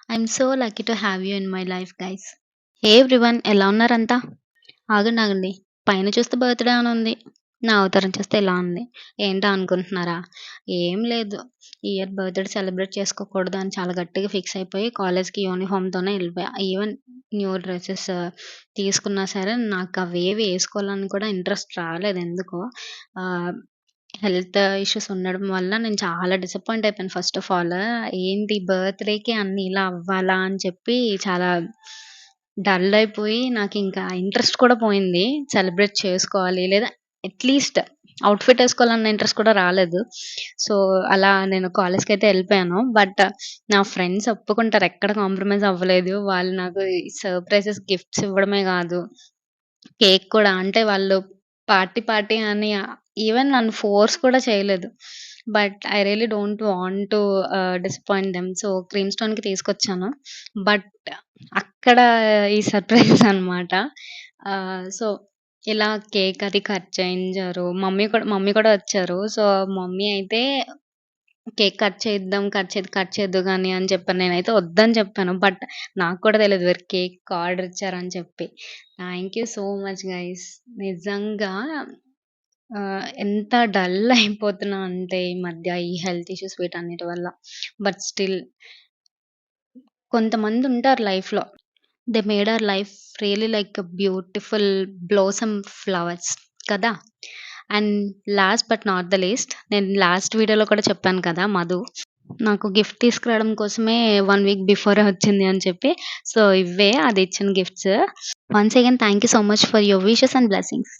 I'm so lucky to have you in my life guys. Hey everyone, ఎలా ఉన్నారంతా? ఆగండి ఆగండి, పైన చూస్తే బర్త్డే అని ఉంది, నా అవతారం చూస్తే ఇలా ఉంది. ఏంటా అనుకుంటున్నారా? ఏం లేదు, ఈ ఇయర్ బర్త్డే సెలబ్రేట్ చేసుకోకూడదు అని చాలా గట్టిగా ఫిక్స్ అయిపోయి కాలేజ్కి యూనిఫామ్తోనే వెళ్ళిపోయా. ఈవెన్ న్యూ డ్రెస్సెస్ తీసుకున్నా సరే నాకు అవేవి వేసుకోవాలని కూడా ఇంట్రెస్ట్ రాలేదు ఎందుకో. హెల్త్ ఇష్యూస్ ఉండడం వల్ల నేను చాలా డిసప్పాయింట్ అయిపోయాను. ఫస్ట్ ఆఫ్ ఆల్ ఏంటి బర్త్‌డే‌కి అన్ని ఇలా అవ్వాలా అని చెప్పి చాలా డల్ అయిపోయి నాకింకా ఇంట్రెస్ట్ కూడా పోయింది. సెలబ్రేట్ చేసుకోవాలి లేదా అట్‌లీస్ట్ అవుట్‌ఫిట్ ఏసుకోవాలన్న ఇంట్రెస్ట్ కూడా రాలేదు. సో, అలా నేను కాలేజ్‌కైతే ఎళ్ళిపోయాను. బట్ నా ఫ్రెండ్స్ ఒప్పుకుంటారు, ఎక్కడ కాంప్రమైజ్ అవ్వలేదు. వాళ్ళు నాకు ఈ సర్‌ప్రైజెస్ గిఫ్ట్స్ ఇవ్వడమే గాదు, కేక్ కూడా అంటే వాళ్ళు పార్టీ పార్టీ అని ఈవెన్ నన్ను ఫోర్స్ కూడా చేయలేదు. But I really don't want to disappoint them. So, Cream స్టోన్‌కి తీసుకొచ్చాను. బట్ అక్కడ ఈ సర్ప్రైజ్ అనమాట. సో, ఇలా కేక్ అది కట్ చేయించారు. మమ్మీ కూడా వచ్చారు. సో, మమ్మీ అయితే కేక్ కట్ చేద్దువు గాని అని చెప్పాను. నేనైతే వద్దని చెప్పాను. బట్ నాకు కూడా తెలీదు మీరు కేక్ ఆర్డర్ ఇచ్చారని చెప్పి. Thank you so much guys. నిజంగా ఎంత డల్ అయిపోతున్నా అంటే ఈ మధ్య ఈ హెల్త్ ఇష్యూస్ వీటన్నిటి వల్ల. బట్ స్టిల్ కొంతమందుంటారు లైఫ్‌లో. They made our life really like a beautiful blossom flowers కదా! And last but not the least, నేను లాస్ట్ వీడియోలో కూడా చెప్పాను కదా! మధు నాకు గిఫ్ట్ తీసుకురావడం కోసమే 1 వీక్ బిఫోరే వచ్చింది అని చెప్పి. సో, ఇవే అది ఇచ్చిన gifts. Once again thank you so much for your wishes and blessings.